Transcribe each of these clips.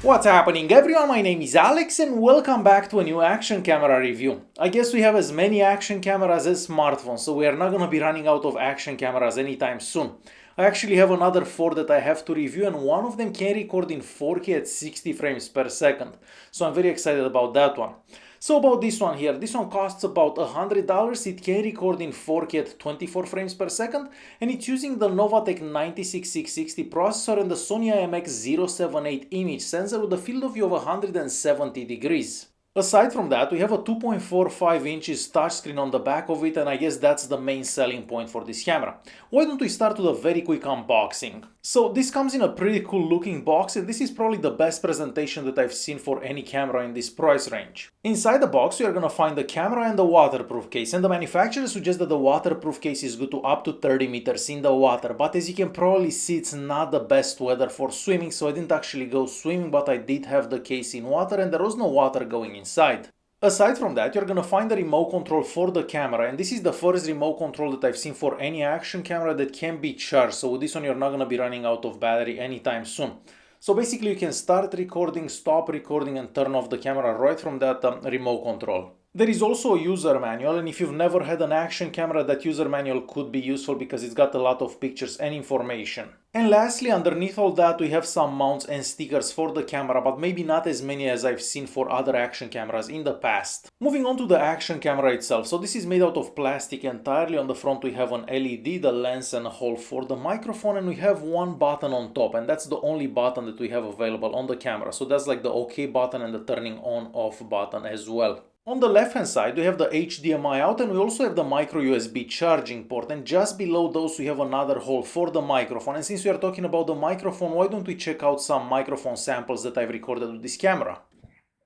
What's happening everyone, my name is Alex and welcome back to a new action camera review. I guess we have as many action cameras as smartphones, so we are not gonna be running out of action cameras anytime soon. I actually have another 4 that I have to review and one of them can record in 4K at 60 frames per second. So I'm very excited about that one. So about this one here, this one costs about $100, it can record in 4K at 24 frames per second and it's using the Novatec 96660 processor and the Sony IMX078 image sensor with a field of view of 170 degrees. Aside from that, we have a 2.45 inches touchscreen on the back of it and I guess that's the main selling point for this camera. Why don't we start with a very quick unboxing? So this comes in a pretty cool looking box and this is probably the best presentation that I've seen for any camera in this price range. Inside the box we are gonna find the camera and the waterproof case, and the manufacturer suggests that the waterproof case is good to up to 30 meters in the water, but as you can probably see it's not the best weather for swimming, so I didn't actually go swimming, but I did have the case in water and there was no water going inside. Aside from that, you're gonna find the remote control for the camera, and this is the first remote control that I've seen for any action camera that can be charged, so with this one you're not gonna be running out of battery anytime soon. So basically you can start recording, stop recording and turn off the camera right from that remote control. There is also a user manual, and if you've never had an action camera, that user manual could be useful because it's got a lot of pictures and information. And lastly, underneath all that we have some mounts and stickers for the camera, but maybe not as many as I've seen for other action cameras in the past. Moving on to the action camera itself, so this is made out of plastic entirely. On the front we have an LED, the lens and a hole for the microphone, and we have one button on top, and that's the only button that we have available on the camera. So that's like the OK button and the turning on off button as well. On the left hand side we have the HDMI out and we also have the micro USB charging port, and just below those we have another hole for the microphone. And since we are talking about the microphone, why don't we check out some microphone samples that I've recorded with this camera.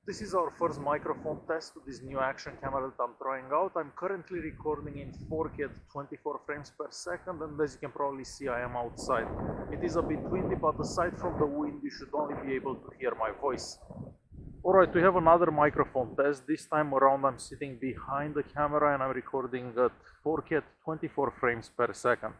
This is our first microphone test with this new action camera that I'm trying out. I'm currently recording in 4K at 24 frames per second, and as you can probably see I am outside. It is a bit windy, but aside from the wind you should only be able to hear my voice. Alright, we have another microphone test. This time around I'm sitting behind the camera and I'm recording at 4K at 24 frames per second.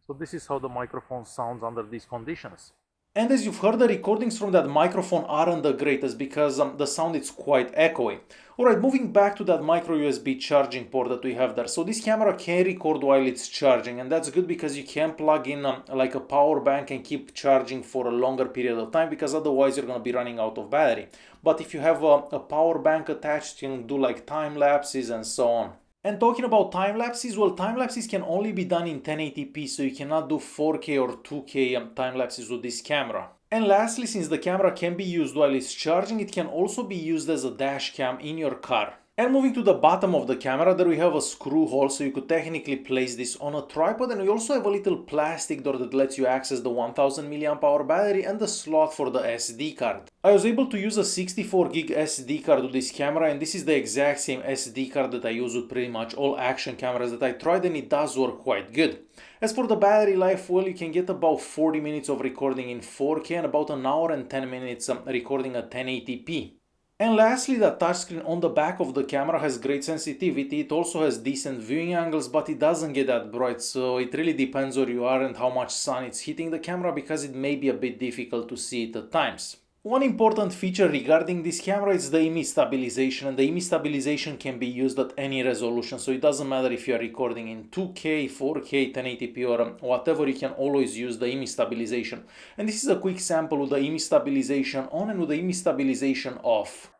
So this is how the microphone sounds under these conditions. And as you've heard, the recordings from that microphone aren't the greatest because the sound is quite echoey. Alright, moving back to that micro USB charging port that we have there. So this camera can record while it's charging, and that's good because you can plug in like a power bank and keep charging for a longer period of time, because otherwise you're going to be running out of battery. But if you have a power bank attached, you can do like time lapses and so on. And talking about time lapses, well, time lapses can only be done in 1080p, so you cannot do 4K or 2K time lapses with this camera. And lastly, since the camera can be used while it's charging, it can also be used as a dash cam in your car. And moving to the bottom of the camera, there we have a screw hole, so you could technically place this on a tripod, and we also have a little plastic door that lets you access the 1000 mAh battery and the slot for the SD card. I was able to use a 64 gig SD card with this camera, and this is the exact same SD card that I use with pretty much all action cameras that I tried, and it does work quite good. As for the battery life, well, you can get about 40 minutes of recording in 4K and about an hour and 10 minutes recording at 1080p. And lastly, the touchscreen on the back of the camera has great sensitivity. It also has decent viewing angles, but it doesn't get that bright, so it really depends where you are and how much sun it's hitting the camera, because it may be a bit difficult to see it at times. One important feature regarding this camera is the image stabilization, and the image stabilization can be used at any resolution, so it doesn't matter if you are recording in 2K, 4K, 1080p or whatever, you can always use the image stabilization. And this is a quick sample with the image stabilization on and with the image stabilization off.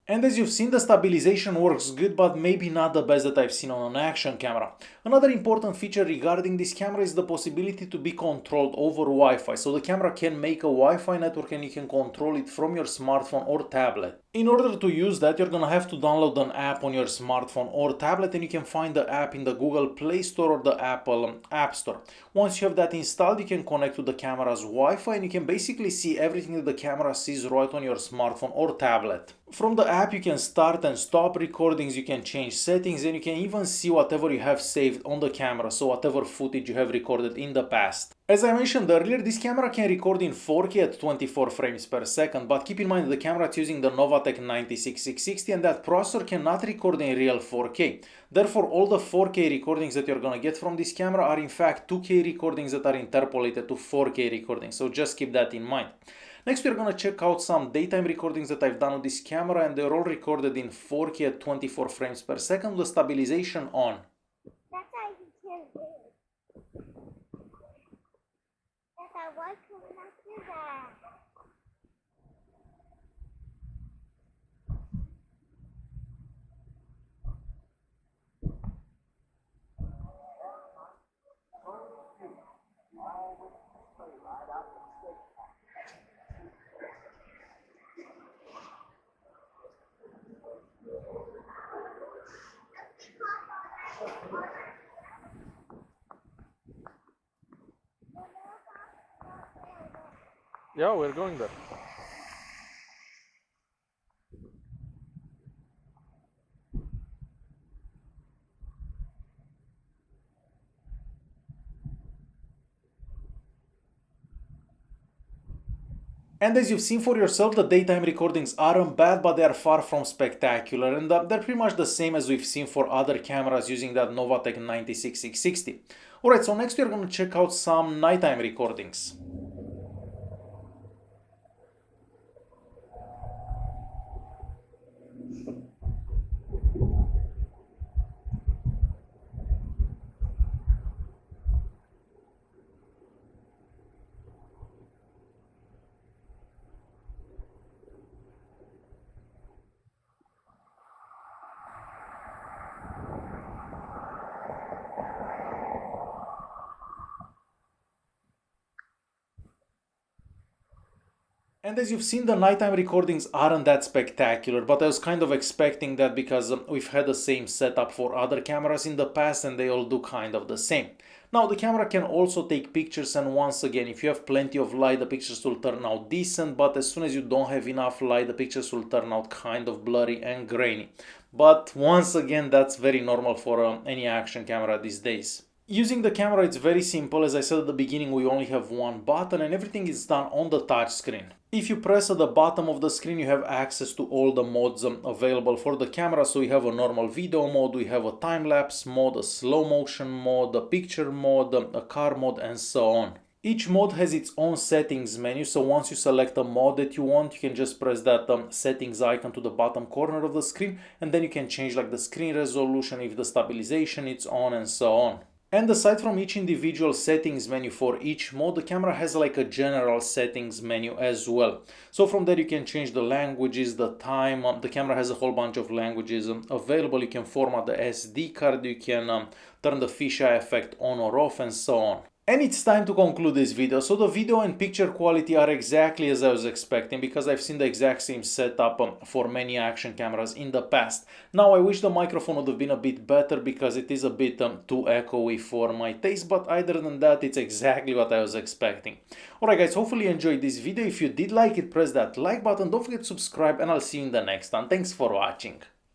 And as you've seen, the stabilization works good, but maybe not the best that I've seen on an action camera. Another important feature regarding this camera is the possibility to be controlled over Wi-Fi. So the camera can make a Wi-Fi network and you can control it from your smartphone or tablet. In order to use that, you're gonna have to download an app on your smartphone or tablet, and you can find the app in the Google Play Store or the Apple App Store. Once you have that installed, you can connect to the camera's Wi-Fi and you can basically see everything that the camera sees right on your smartphone or tablet. From the app you can start and stop recordings, you can change settings, and you can even see whatever you have saved on the camera, so whatever footage you have recorded in the past. As I mentioned earlier, this camera can record in 4K at 24 frames per second, but keep in mind that the camera is using the Novatec 96660 and that processor cannot record in real 4K. Therefore, all the 4K recordings that you're gonna get from this camera are in fact 2K recordings that are interpolated to 4K recordings, so just keep that in mind. Next, we're gonna check out some daytime recordings that I've done with this camera, and they're all recorded in 4K at 24 frames per second with stabilization on. That's how you can do it. That's how why can we not do that? Yeah, we're going there. And as you've seen for yourself, the daytime recordings aren't bad, but they are far from spectacular, and they're pretty much the same as we've seen for other cameras using that Novatec 96660. Alright, so next we're going to check out some nighttime recordings. And as you've seen, the nighttime recordings aren't that spectacular, but I was kind of expecting that because we've had the same setup for other cameras in the past and they all do kind of the same. Now, the camera can also take pictures, and once again, if you have plenty of light, the pictures will turn out decent, but as soon as you don't have enough light, the pictures will turn out kind of blurry and grainy. But once again, that's very normal for any action camera these days. Using the camera, it's very simple. As I said at the beginning, we only have one button and everything is done on the touch screen. If you press at the bottom of the screen, you have access to all the modes available for the camera. So we have a normal video mode, we have a time-lapse mode, a slow motion mode, a picture mode, a car mode, and so on. Each mode has its own settings menu, so once you select a mode that you want, you can just press that settings icon to the bottom corner of the screen, and then you can change like the screen resolution, if the stabilization is on, and so on. And aside from each individual settings menu for each mode, the camera has like a general settings menu as well. So from there you can change the languages, the time, the camera has a whole bunch of languages available. You can format the SD card, you can turn the fisheye effect on or off, and so on. And it's time to conclude this video. So the video and picture quality are exactly as I was expecting, because I've seen the exact same setup for many action cameras in the past. Now I wish the microphone would have been a bit better because it is a bit too echoey for my taste, but other than that, it's exactly what I was expecting. Alright guys, hopefully you enjoyed this video. If you did like it, press that like button, don't forget to subscribe, and I'll see you in the next one. Thanks for watching.